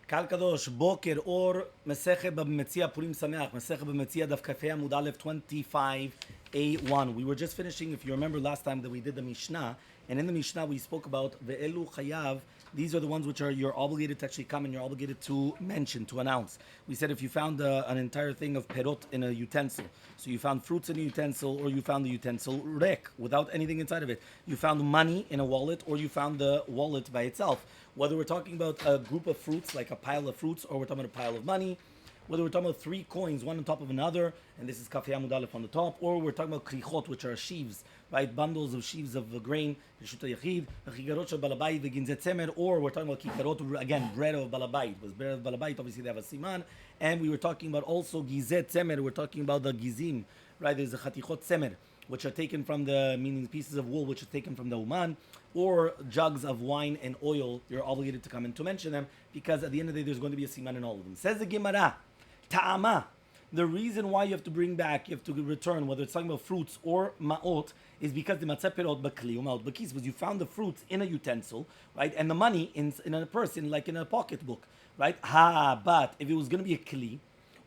קהל קדוש, בוקר אור, מסכת בבא מציע פורים שמח, מסכת בבא מציע דף כ"ה עמוד א' 25a1. We were just finishing, if you remember last time that we did the Mishnah, and in the Mishnah we spoke about ve'elu chayav. These are the ones which are you're obligated to actually come and you're obligated to mention, to announce. We said if you found an entire thing of perot in a utensil, so you found fruits in a utensil, or you found the utensil rek, without anything inside of it. You found money in a wallet, or you found the wallet by itself. Whether we're talking about a group of fruits, like a pile of fruits, or we're talking about a pile of money, whether we're talking about three coins, one on top of another, and this is Kaf Yamud Aleph on the top, or we're talking about krichot, which are sheaves, right? Bundles of sheaves of grain, or we're talking about kikarot, again, bread of balabait. Was bread of balabait, obviously they have a siman, and we were talking about also gizet tzemer, we're talking about the gizim, right? There's a chatichot tzemer, which are taken from the, meaning pieces of wool, which are taken from the uman, or jugs of wine and oil. You're obligated to come and to mention them, because at the end of the day, there's going to be a siman in all of them. Says the Gemara, ta'ama. The reason why you have to bring back, you have to return, whether it's talking about fruits or ma'ot, is because the matzeh perot bakli u'ma'ot bakis, was you found the fruits in a utensil, right, and the money in a purse, like in a pocketbook, right? But if it was going to be a kli,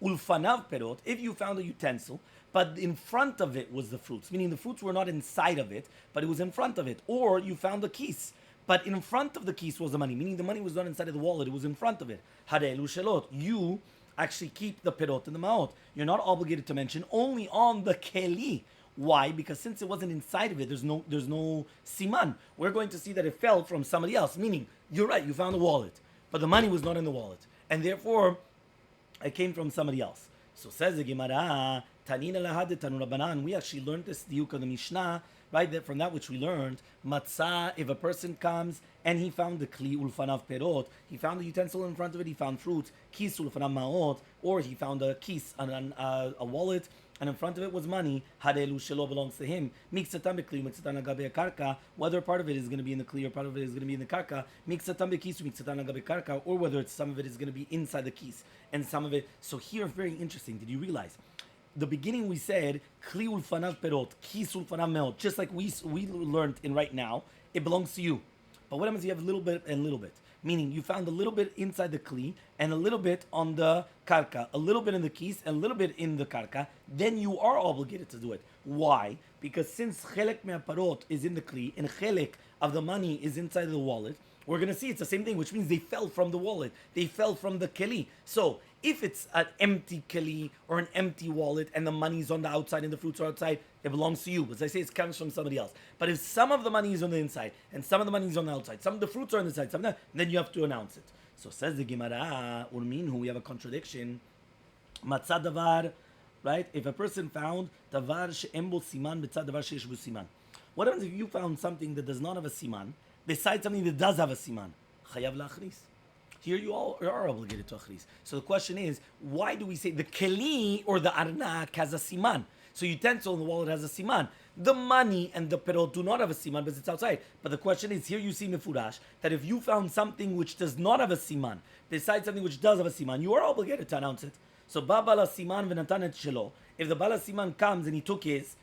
ulfanav perot, if you found a utensil, but in front of it was the fruits, meaning the fruits were not inside of it, but it was in front of it, or you found the keys, but in front of the keys was the money, meaning the money was not inside of the wallet, it was in front of it. Harelu shelot, you actually keep the perot and the ma'ot. You're not obligated to mention, only on the keli. Why? Because since it wasn't inside of it, there's no siman. We're going to see that it fell from somebody else, meaning you're right, you found the wallet, but the money was not in the wallet, and therefore it came from somebody else. So says the Gemara, Tanina lahad tanu Rabbanan. We actually learned this diuk of the Mishnah, right? That from that which we learned, matzah. If a person comes and he found the kli ulfanav perot, he found the utensil in front of it, he found fruits, kis ulfanav maot, or he found a kis, a wallet, and in front of it was money. Harelu shelo belongs to him. Miksatam bekli, miksatam agabe karka. Whether part of it is going to be in the kli or part of it is going to be in the karka. Miksatam bekis, miksatam agabe karka, or whether it's some of it is going to be inside the kis and some of it. So here, very interesting. Did you realize? The beginning we said kli ulfanav perot, kis ulfanav meot. Just like we learned in right now, it belongs to you. But what happens if you have a little bit and a little bit? Meaning you found a little bit inside the kli and a little bit on the karka, a little bit in the kis and a little bit in the karka, then you are obligated to do it. Why? Because since chelek me'aparot is in the kli and chelek of the money is inside the wallet, we're going to see it's the same thing, which means they fell from the wallet. They fell from the keli. So if it's an empty keli or an empty wallet and the money's on the outside and the fruits are outside, it belongs to you. As I say, it comes from somebody else. But if some of the money is on the inside and some of the money is on the outside, some of the fruits are on the side, some of that, then you have to announce it. So says the Gemara, Urminhu, we have a contradiction. Matzah davar, right? If a person found davar she'embo siman b'tzad davar she'esh bo siman. What happens if you found something that does not have a siman, besides something that does have a siman? Chayav la'achris. Here you all are obligated to achris. So the question is, why do we say the keli or the arnak has a siman? So utensil in the wallet has a siman. The money and the perot do not have a siman because it's outside. But the question is, here you see mefurash that if you found something which does not have a siman, besides something which does have a siman, you are obligated to announce it. So ba bala siman v'natan et shelo. If the bala siman comes and he took his,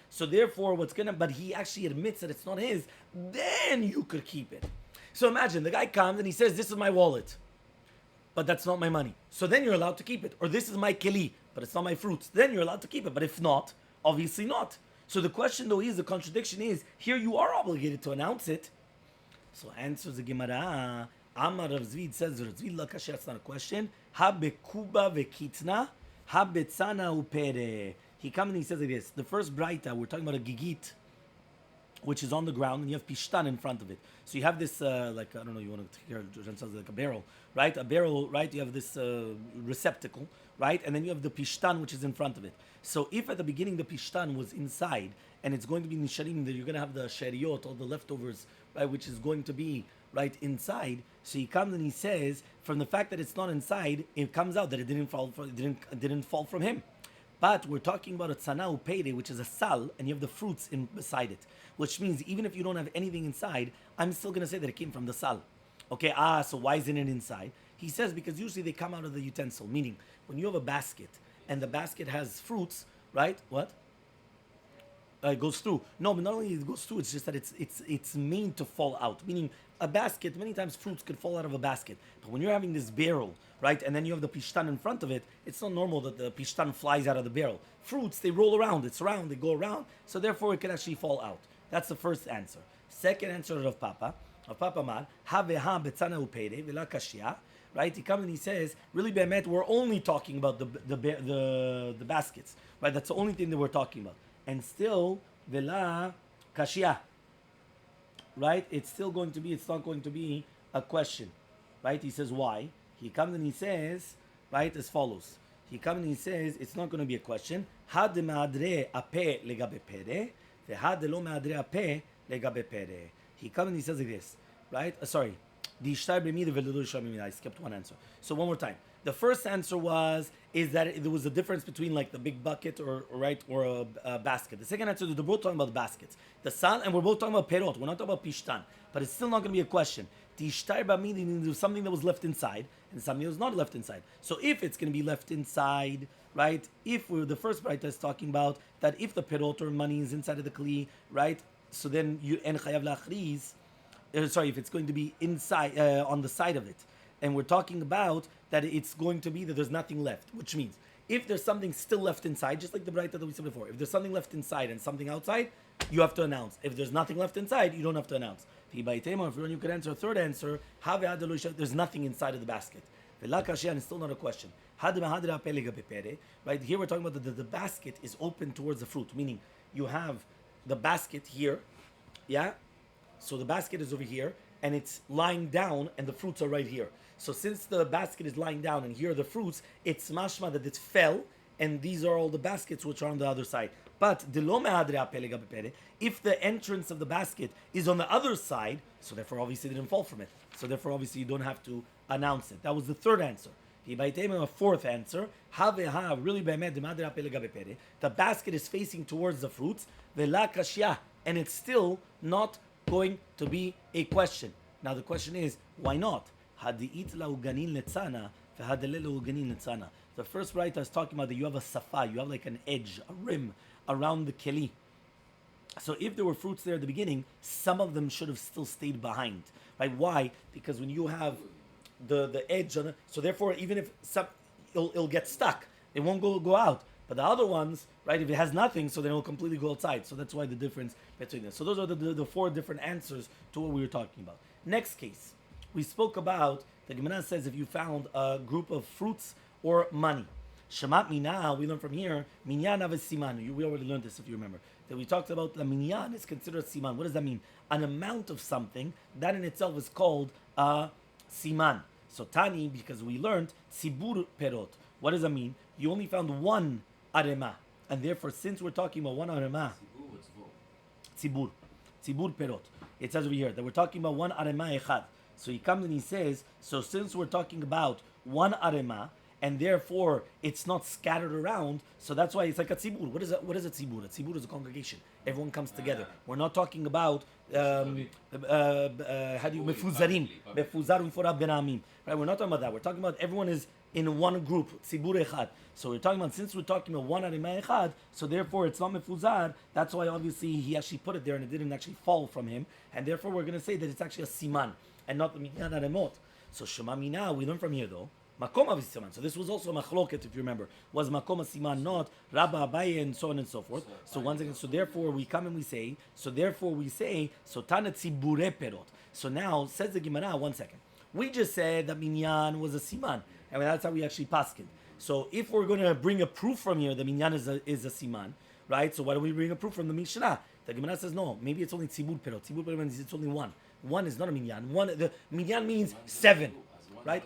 so therefore what's gonna, but he actually admits that it's not his, then you could keep it. So imagine the guy comes and he says, this is my wallet, but that's not my money. So then you're allowed to keep it. Or this is my keli, but it's not my fruits. Then you're allowed to keep it. But if not, obviously not. So the question though is, the contradiction is, here you are obligated to announce it. So answers the Gemara. Amar Rav Zvid says, Rav Zvid Lakash, that's not a question. Ha bekuba vekitna, ha betzana upere. He comes and he says like this. The first braita, we're talking about a gigit, which is on the ground, and you have pishtan in front of it. So you have this, like, I don't know, you want to take care of like a barrel, right? A barrel, right? You have this receptacle, right? And then you have the pishtan, which is in front of it. So if at the beginning the pishtan was inside, and it's going to be nisharim, that you're going to have the shariot, all the leftovers, right, which is going to be, right, inside. So he comes and he says, from the fact that it's not inside, it comes out that it didn't fall from him. But we're talking about a tzana upeire, which is a sal, and you have the fruits beside it. Which means even if you don't have anything inside, I'm still going to say that it came from the sal. Okay, so why isn't it inside? He says because usually they come out of the utensil. Meaning, when you have a basket, and the basket has fruits, right? What? it goes through. No, but not only it goes through, it's just that it's made to fall out. Meaning, a basket, many times fruits could fall out of a basket. But when you're having this barrel, right, and then you have the pishtan in front of it, it's not normal that the pishtan flies out of the barrel. Fruits, they roll around. It's round, they go around. So therefore, it can actually fall out. That's the first answer. Second answer of Papa. Of Papa Mar, Haveha betzana upere vela kashia. Right? He comes and he says, really, Be'emet, we're only talking about the baskets. Right? That's the only thing that we're talking about. And still, vela kashia. Right? It's not going to be a question. Right? He says, why? He comes and he says, right, as follows. He comes and he says, it's not going to be a question. Had me'adre ape legabe pere, ve'had lo me'adre ape legabe pere. He comes and he says like this, right? I skipped one answer. So one more time. The first answer is that there was a difference between like the big bucket or a basket. The second answer is they're both talking about the baskets. The sun, and we're both talking about perot. We're not talking about pishtan. But it's still not going to be a question. Tishtar ba meaning there was something that was left inside and something that was not left inside. So if it's going to be left inside, right? If we're the first bright is talking about that if the perot or money is inside of the kli, right? So then you en chayav lachriz. If it's going to be inside on the side of it, and we're talking about that it's going to be that there's nothing left, which means if there's something still left inside, just like the brighter that we said before, if there's something left inside and something outside, you have to announce. If there's nothing left inside, you don't have to announce. If you could answer a third answer, there's nothing inside of the basket. And it's still not a question. Right here we're talking about the basket is open towards the fruit, meaning you have the basket here, yeah. So the basket is over here, and it's lying down, and the fruits are right here. So since the basket is lying down, and here are the fruits, it's mashma that it fell, and these are all the baskets which are on the other side. But if the entrance of the basket is on the other side, so therefore obviously it didn't fall from it. So therefore obviously you don't have to announce it. That was the third answer. A fourth answer, the basket is facing towards the fruits, and it's still not going to be a question. Now the question is, why not? The first writer is talking about that you have a safa, you have like an edge, a rim around the keli. So if there were fruits there at the beginning, some of them should have still stayed behind. Right? Why? Because when you have the edge on it, so therefore even if it'll get stuck, it won't go out. But the other ones, right, if it has nothing, so then it will completely go outside. So that's why the difference between this. So those are the four different answers to what we were talking about. Next case, we spoke about, the Gemara says if you found a group of fruits or money. Shamat mina, we learn from here, minyan av siman. We already learned this if you remember. That we talked about the minyan is considered siman. What does that mean? An amount of something, that in itself is called a siman. So Tani, because we learned, tzibur perot. What does that mean? You only found one arema. And therefore, since we're talking about one arema, tzibur perot. It says over here that we're talking about one arema echad. So he comes and he says, so since we're talking about one arema, and therefore it's not scattered around, so that's why it's like a tzibur. What is a tzibur? A tzibur is a congregation. Everyone comes together. We're not talking about mefuzarim for benamim. Right? We're not talking about that. We're talking about everyone is in one group, tzibur echad. So we're talking about, since we're talking about one arima echad, so therefore it's not mefuzar. That's why obviously he actually put it there and it didn't actually fall from him, and therefore we're going to say that it's actually a siman and not the minyan aremot. So shema mina, we learn from here though. Makom of siman. So this was also a machloket, if you remember. Was makom a siman not Rabbi Abaye and so on and so forth. So once again, so therefore we come and we say, so tana tzibure perot. So now says the Gemara. 1 second. We just said that minyan was a siman, and that's how we actually paskin. So if we're going to bring a proof from here, the minyan is a siman, right? So why don't we bring a proof from the Mishnah? The Gemara says no. Maybe it's only tzibur perot. Tzibur perot means it's only one. One is not a minyan. The minyan means 7, right?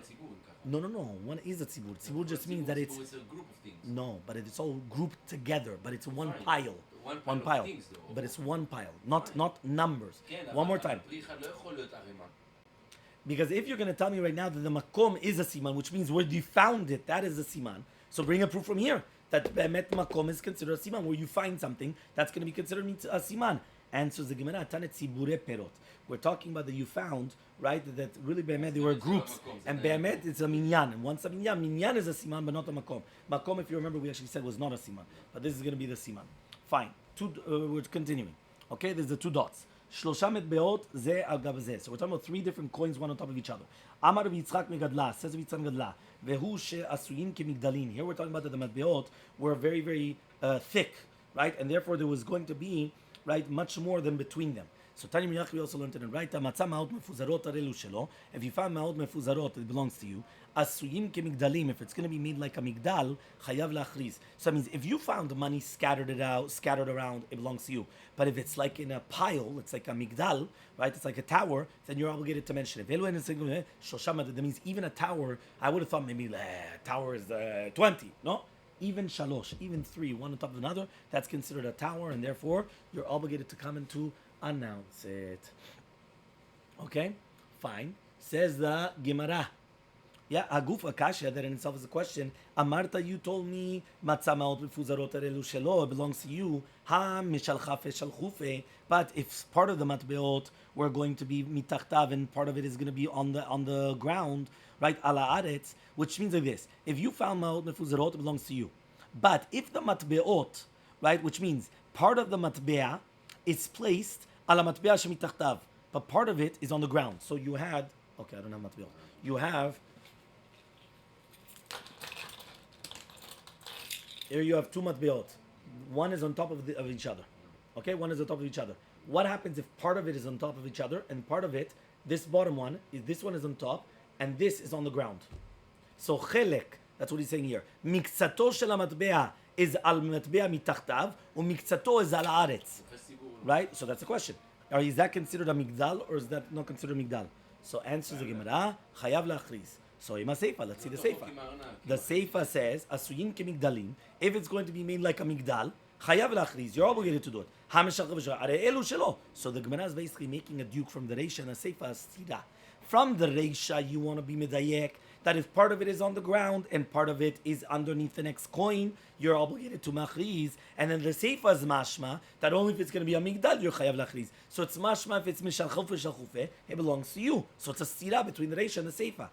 No. One is a tzibur. Tzibur just means that it's a group of things. No, but it's all grouped together. But it's one pile. One pile. But it's one pile, not numbers. One more time. Because if you're going to tell me right now that the makom is a siman, which means where you found it, that is a siman. So bring a proof from here that be'emet makom is considered a siman. Where you find something, that's going to be considered a siman. Answers the Gemara, tanet tzibure perot. We're talking about that you found, right, that really be'emet there were groups, and be'emet it's a minyan. And once a minyan is a siman, but not a makom. Makom, if you remember, we actually said was not a siman, but this is going to be the siman. Fine. We're continuing. Okay, there's the two dots. Shlosha metbeot ze al gav ze. So we're talking about three different coins, one on top of each other. Amar Rabbi Yitzchak megadla, says Rabbi Yitzchak megadla. Vehu she'asuyim kemigdalin. Here we're talking about that the metbeot were very, very thick, right? And therefore there was going to be, right, much more than between them. So Tani Miyach, we also learned it in right. Matzah ma'ot mefuzarot arelu shelo. If you find ma'ot mefuzarot, it belongs to you. Asuyim kemigdalim. If it's going to be made like a migdal, chayav lachriz. So that means if you found money scattered around, it belongs to you. But if it's like in a pile, it's like a migdal, right? It's like a tower. Then you're obligated to mention it. That means even a tower. I would have thought maybe a tower is 20. No. Even shalosh, even three, one on top of another, that's considered a tower, and therefore you're obligated to come in to announce it. Okay, fine. Says the Gemara. Yeah, Aguf Akasha, that in itself is a question. Amarta, you told me, Matzah ma'ot mefuzarot arelu shelo, it belongs to you. Ha mishalchafe shalchufe. But if part of the matbeot were going to be mitachtav and part of it is going to be on the ground, right, ala aretz, which means like this: if you found ma'ot mefuzarot, it belongs to you. But if the matbeot, right, which means part of the matbea is placed ala matbea shemitachtav, but part of it is on the ground. So you had, okay, I don't have matbeot. You have. Here you have two matbeot. One is on top of each other. Okay, one is on top of each other. What happens if part of it is on top of each other and part of it, this bottom one, this one is on top and this is on the ground? So chelek, that's what he's saying here. Miksato shel matbea is al matbea mitachtav, u miksato is al haaretz. Right? So that's the question. Is that considered a migdal or is that not considered a migdal? So answers the Gemara, chayav lachriz. So ima seifa, let's see the seifa. The seifa says, asuyim kemigdalim, if it's going to be made like a migdal, chayav lachriz, you're obligated to do it. So the Gemara is basically making a duke from the reisha and a seifa stira. From the reisha, you want to be medayek, that if part of it is on the ground and part of it is underneath the next coin, you're obligated to machriz. And then the seifa is mashma, that only if it's going to be a migdal, you're chayav lachriz. So it's mashma if it's mishalchufe shalchufe, it belongs to you. So it's a stira between the reisha and the seifa.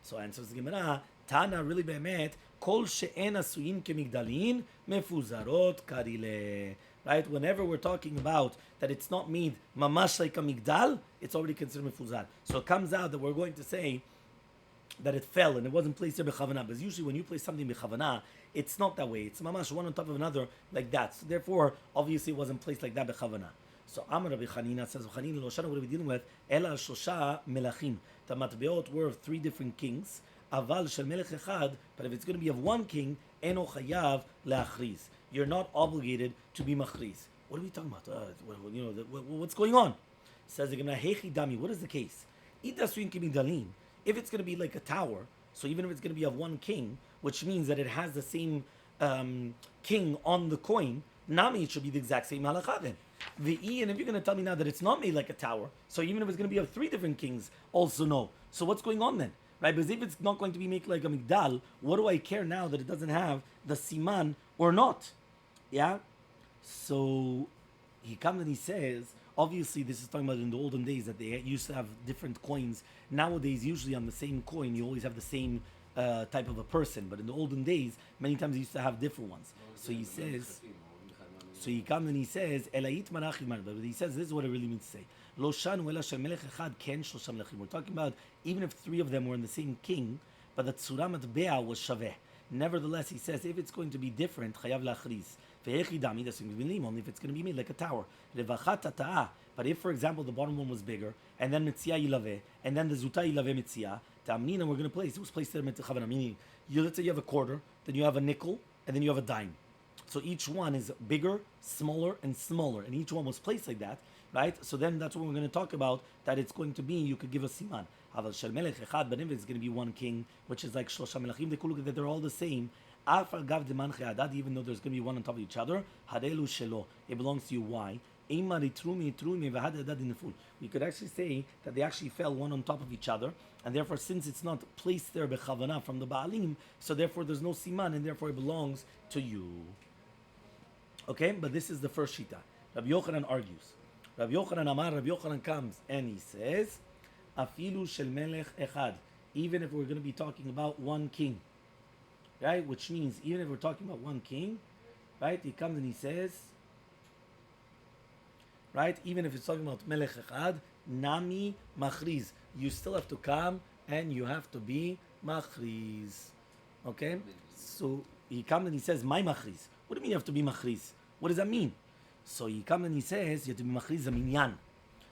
So answers the Gemara, Tana really be'emet, kol she'en asuyim kemigdalin mefuzarot karile. Right? Whenever we're talking about that it's not made mamash like a migdal, it's already considered mefuzar. So it comes out that we're going to say that it fell and it wasn't placed there bechavana. Because usually when you place something bechavana, it's not that way. It's mamash one on top of another like that. So therefore, obviously it wasn't placed like that bechavana. So Amar Rabbi Chanina says, Chanina Loshana, what are we dealing with? Ela Shosha Melachim. The matbeot were of three different kings. Aval Shel Melech Echad, but if it's going to be of one king, Eno Chayav Leachriz. You're not obligated to be machriz. What are we talking about? What's going on? Says the Gemara, Hechi Dami, what is the case? Idasuin Kimigdalim. If it's going to be like a tower, so even if it's going to be of one king, which means that it has the same king on the coin, Nami, it should be the exact same halakha then. And if you're going to tell me now that it's not made like a tower, so even if it's going to be of three different kings, also no. So what's going on then? Right? Because if it's not going to be made like a migdal, what do I care now that it doesn't have the siman or not? Yeah? So he comes and he says, obviously this is talking about in the olden days that they used to have different coins. Nowadays, usually on the same coin, you always have the same type of a person. But in the olden days, many times they used to have different ones. So he says... So he comes and he says, Elait Manachim but he says, this is what it really means to say. Lo shanu ela shel melech echad ken shlosha melechim. We're talking about even if three of them were in the same king, but the tzura matbea was shaveh. Nevertheless, he says, if it's going to be different, chayav lachriz. Ve'echi dami, that's only if it's going to be made like a tower. Revachat ta'ah. But if, for example, the bottom one was bigger, and then metzia yilaveh, and then the zuta yilaveh metzia, ta'amnina, we're going to place, it was placed there metzichavana. Meaning, let's say you have a quarter, then you have a nickel, and then you have a dime. So each one is bigger, smaller, and smaller. And each one was placed like that, right? So then that's what we're going to talk about, that it's going to be, you could give a siman. But if it's going to be one king, which is like Shlosha Melachim, that they're all the same, even though there's going to be one on top of each other, it belongs to you. Why? We could actually say that they actually fell one on top of each other, and therefore, since it's not placed there bechavana from the Baalim, so therefore there's no siman, and therefore it belongs to you. Okay, but this is the first shita. Rabbi Yochanan argues. Rabbi Yochanan comes and he says, Afilu shel melech echad. Even if we're going to be talking about one king, right? Which means even if we're talking about one king, right? He comes and he says, right? Even if it's talking about melech echad, nami machriz. You still have to come and you have to be machriz. Okay? So he comes and he says, my machriz. What do you mean you have to be machriz? What does that mean? So he comes and he says, you have to be machriz a minyan.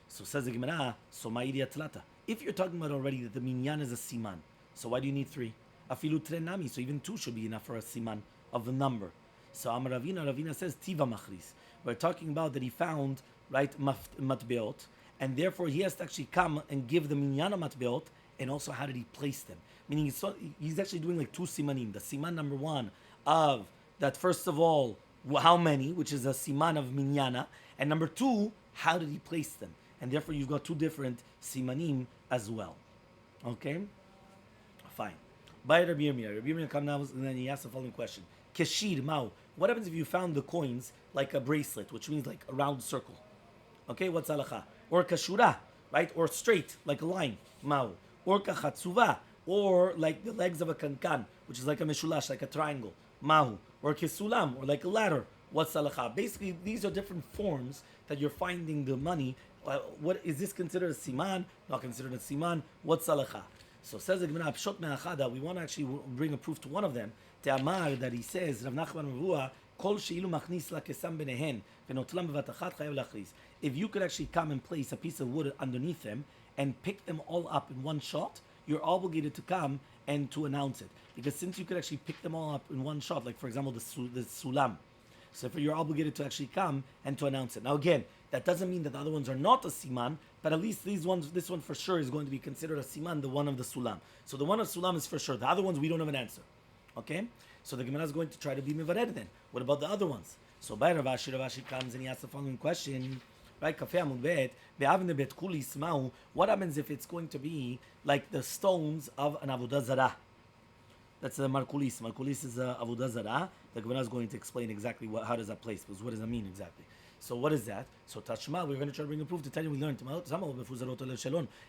So says the Gemara, so ma'iri atlata. If you're talking about already that the minyan is a siman, so why do you need 3? Afilu tre nami, so even 2 should be enough for a siman of the number. So Amar Ravina says, tiva machriz. We're talking about that he found, right, matbeot, and therefore he has to actually come and give the minyan matbeot, and also how did he place them? Meaning he's actually doing like 2 simanim. The siman number 1 of that, first of all, how many, which is a siman of minyana, and number 2, how did he place them? And therefore you've got 2 different simanim as well. Okay? Fine. By Rabbi Yirmiyah comes now and then he asks the following question. Keshir Mao. What happens if you found the coins like a bracelet, which means like a round circle? Okay, what's halacha? Or kashura, right? Or straight, like a line. Mao. Or kachatsuva, or like the legs of a kankan, which is like a meshulash, like a triangle. Mahu. Or kesulam, or like a ladder. What's halacha? Basically, these are different forms that you're finding the money. What is this considered a siman? Not considered a siman. What's halacha? So says the Gemara, Pshot me'achada, we want to actually bring a proof to one of them. Te'amar, that he says, Rav Nachman Ravua, Kol she'ilu machnis la kesam benehen, v'notlam bevat achat chayav lachriz. If you could actually come and place a piece of wood underneath them and pick them all up in one shot, you're obligated to come and to announce it. Because since you could actually pick them all up in one shot, like for example the sulam, so if you're obligated to actually come and to announce it. Now again, that doesn't mean that the other ones are not a siman, but at least this one for sure is going to be considered a siman, the one of the sulam. So the one of sulam is for sure. The other ones we don't have an answer. Okay? So the Gemara is going to try to be mivared then. What about the other ones? So by Ravashi comes and he asks the following question. Right? What happens if it's going to be like the stones of an avodah zarah? That's the markulis. Markulis is a avodah zarah. The Gemara is going to explain exactly how does that place, because what does that mean exactly? So what is that? So Tashma, we're going to try to bring a proof to tell you we learned.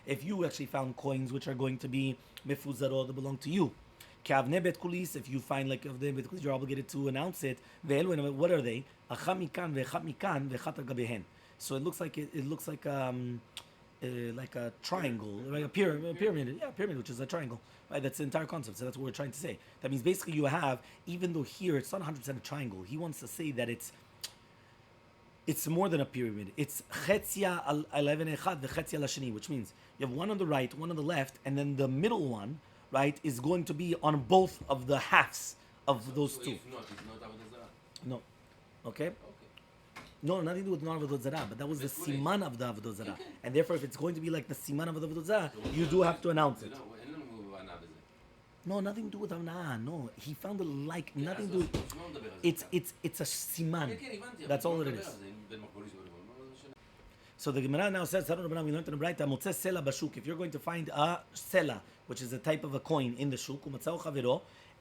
If you actually found coins which are going to be mefuzarot that belong to you. Kavne bet kulis, if you find like of the bet kulis, you're obligated to announce it. What are they? Achamikan vechamikan vechat gabehen. So it looks like a triangle, like a pyramid, which is a triangle, right? That's the entire concept. So that's what we're trying to say. That means basically you have, even though here it's not 100% a triangle, he wants to say that it's more than a pyramid. It's chetzia al echad v'chetzia lasheni, which means you have one on the right, one on the left, and then the middle one, right, is going to be on both of the halves of those two. If not avodah zarah. No. Okay? No, nothing to do with non-avodah zarah, but that was the siman of the avodah zarah. And therefore, if it's going to be like the siman of the avodah zarah, you do have to announce it. No, nothing to do with Avna'ah. No, he found it like nothing to do. It's a siman. That's all it is. So the Gemara now says, we learned in the Braita, Motzeh sela bashuk. If you're going to find a sela, which is a type of a coin in the shuk,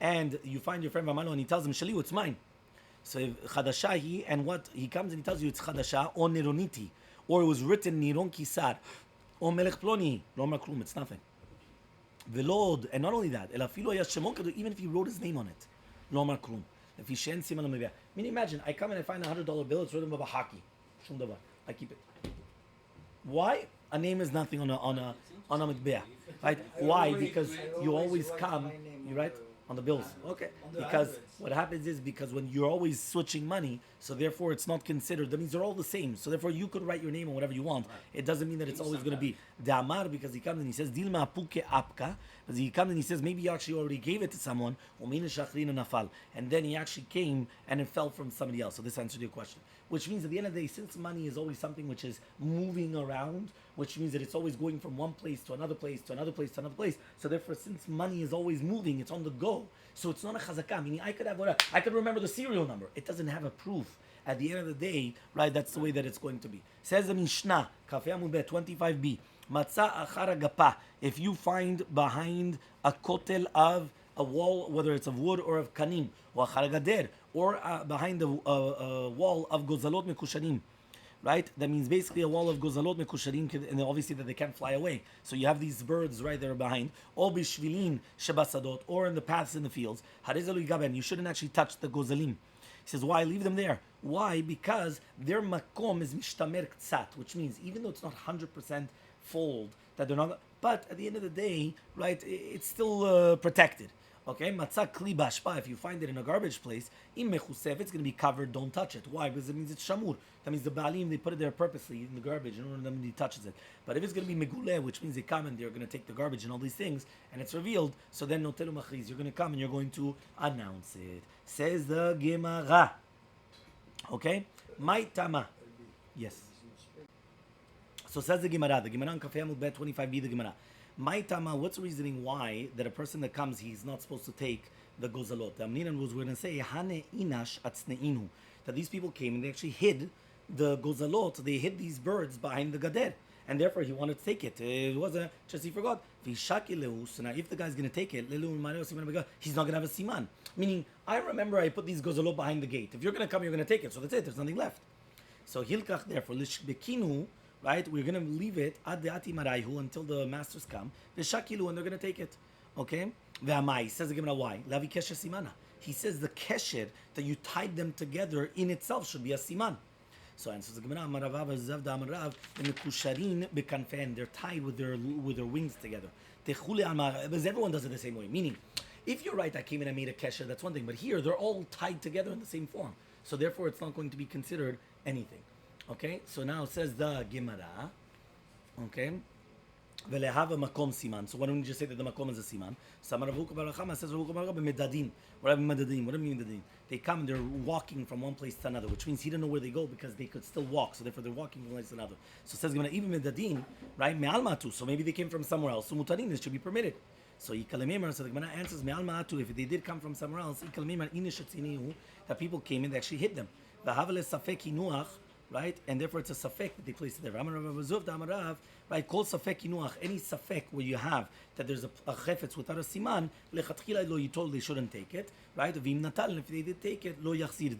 and you find your friend Vamalo and he tells him, Shali, it's mine. So chadasha and what he comes and he tells you it's chadasha or nironiti, or it was written niron kisar, or melech ploni, lo maklum, it's nothing. Velod, and not only that, even if he wrote his name on it, lo maklum. If he shen siman lemevia. I mean, imagine I come and I find $100 bill. It's written about hockey. Shum davar. I keep it. Why? A name is nothing on a mitbeah, right? Why? Because you always come, you right? On the bills. Okay. Because what happens is because when you're always switching money, so therefore it's not considered. That means they're all the same. So therefore you could write your name on whatever you want. It doesn't mean that it's always going to be Damar, because he comes and he says Dilma puke apka. Because he comes and he says maybe you actually already gave it to someone. And then he actually came and it fell from somebody else. So this answered your question. Which means at the end of the day, since money is always something which is moving around, which means that it's always going from one place to another place to another place to another place. So therefore, since money is always moving, it's on the go. So it's not a chazakah. Meaning, I could remember the serial number. It doesn't have a proof. At the end of the day, right? That's the way that it's going to be. Says the Mishnah, Kafei Amud Bet 25b, Matzah achar gapa. If you find behind a kotel of a wall, whether it's of wood or of kanim, or achar gader, or behind the wall of gozalot mekushanim, right? That means basically a wall of gozalot mekusharim, and obviously that they can't fly away. So you have these birds right there behind, or bishvilin shebasadot, or in the paths in the fields. Harizalu gaben, you shouldn't actually touch the gozalim. He says, why? Leave them there. Why? Because their makom is mishtamer ktsat, which means even though it's not 100% fold, that they're not, but at the end of the day, right, it's still protected. Okay, matzah kli bashpa. If you find it in a garbage place, im mechusev, it's going to be covered. Don't touch it. Why? Because it means it's shamur. That means the baalim, they put it there purposely in the garbage in order that he touches it. But if it's going to be meguleh, which means they come and they're going to take the garbage and all these things, and it's revealed, so then notelu machriz, you're going to come and you're going to announce it. Says the Gemara. Okay, my tama. Yes. So says the Gemara. The Gemara on Kafei Amud Bet 25b. The Gemara. My tama. What's the reasoning why that a person that comes, he's not supposed to take the gozalot? The Amninan was going to say hane inash atzneinu, that these people came and they actually hid the gozalot. They hid these birds behind the gader, and therefore he wanted to take it. It wasn't just he forgot. So now if the guy's going to take it, he's not going to have a siman. Meaning, I remember I put these gozalot behind the gate. If you're going to come, you're going to take it. So that's it. There's nothing left. So hilkach therefore lishbekinu. Right, we're going to leave it ad deati marayhu until the masters come. V'shakilu, and they're going to take it. Okay. Ve'amai says the Gemara why? Lavi kesher simana. He says the kesher that you tied them together in itself should be a siman. So answers the Gemara, Amarav Zavda Amarav, and the kusharin bekanfen. They're tied with their wings together. Because everyone does it the same way. Meaning, if you're right, I came in and made a kesher, that's one thing. But here, they're all tied together in the same form. So therefore, it's not going to be considered anything. Okay, so now it says the Gemara. Okay, velehava makom siman. So why don't we just say that the makom is a siman? So Rav Hukah bar Chama says Rav Hukah bar Chama medadin. What do I mean medadin? They come and they're walking from one place to another, which means he didn't know where they go because they could still walk. So therefore they're walking from one place to another. So it says Gemara even medadin, right? Me'al matu. So maybe they came from somewhere else. So mutarin, this should be permitted. So Yikalememar, so the Gemara answers me'al matu. If they did come from somewhere else, Yikalememar inishatzinihu, that people came and they actually hit them. V'havale safek inuach. Right, and therefore it's a safek that they place it there. Right, called safek inuach. Any safek where you have that there's a chefetz without a siman, lechatchila lo, you told they shouldn't take it. Right, v'im natal, if they did take it, lo yachzir,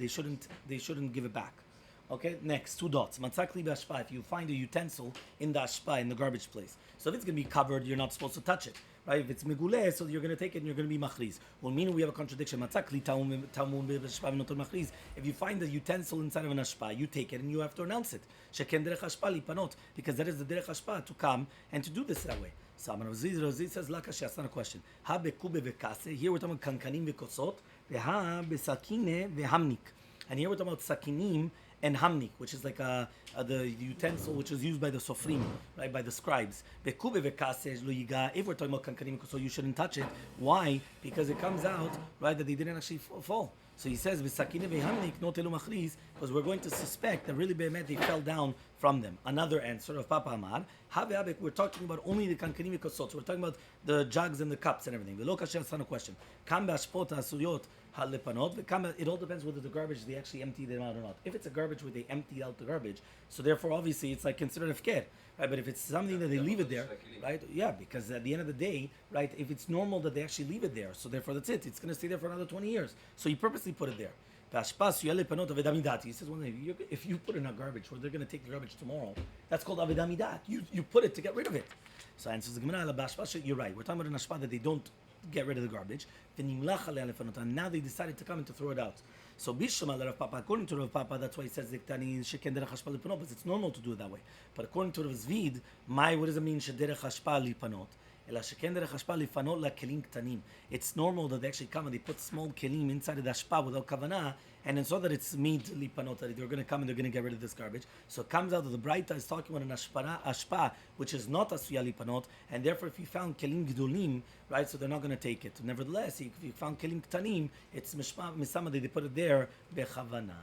they shouldn't give it back. Okay, next, 2 dots. Matzakli b'ashpa, if you find a utensil in the ashpa, in the garbage place. So if it's going to be covered, you're not supposed to touch it. Right? If it's meguleh, so you're going to take it and you're going to be machriz. Well, meaning we have a contradiction. Matzakli tamun b'ashpa v'notor machriz. If you find a utensil inside of an ashpa, you take it and you have to announce it. Sheken derech ashpa lipanot, because that is the derech ashpa to come and to do this that way. So Oziel says, Lakash, that's not a question. Ha bekube v'kase. Here we're talking about kankanim v'kosot. Veha besakine v'hamnik. And here we're talking about sakinim and hamnik, which is like the utensil which is used by the sofrim, right, by the scribes. If we're talking about kankanim, so you shouldn't touch it. Why? Because it comes out, right, that they didn't actually fall. So he says, because we're going to suspect that really behemet they fell down from them. Another answer of Papa Amar, we're talking about only the kankanim v'kosot. So we're talking about the jugs and the cups and everything. That's not a question. It all depends whether the garbage they actually empty them out or not. If it's a garbage where they empty out the garbage, so therefore obviously it's like considered afker, right? But if it's something that they leave it there, right? Yeah, because at the end of the day, right? If it's normal that they actually leave it there, so therefore that's it. It's going to stay there for another 20 years. So you purposely put it there. He says, well, if you put it in a garbage where they're going to take the garbage tomorrow, that's called avedamidat. You put it to get rid of it. So answers the Gemara, you're right. We're talking about an ashpa that they don't get rid of the garbage. And now they decided to come and to throw it out. So Bishma Papa, according to Rav Papa, that's why he says but it's normal to do it that way. But according to Rav Zvid, what does it mean shederech hashpa lipanot? It's normal that they actually come and they put small kelim inside of the ashpa without kavanah, and it's so that it's made lipanot, that they're going to come and they're going to get rid of this garbage. So it comes out that the Braita is talking about an ashpa which is not asuya lipanot, and therefore if you found kelim gdolim, right, so they're not going to take it. Nevertheless, if you found kelim ktanim, it's mishma misama, they put it there bechavana.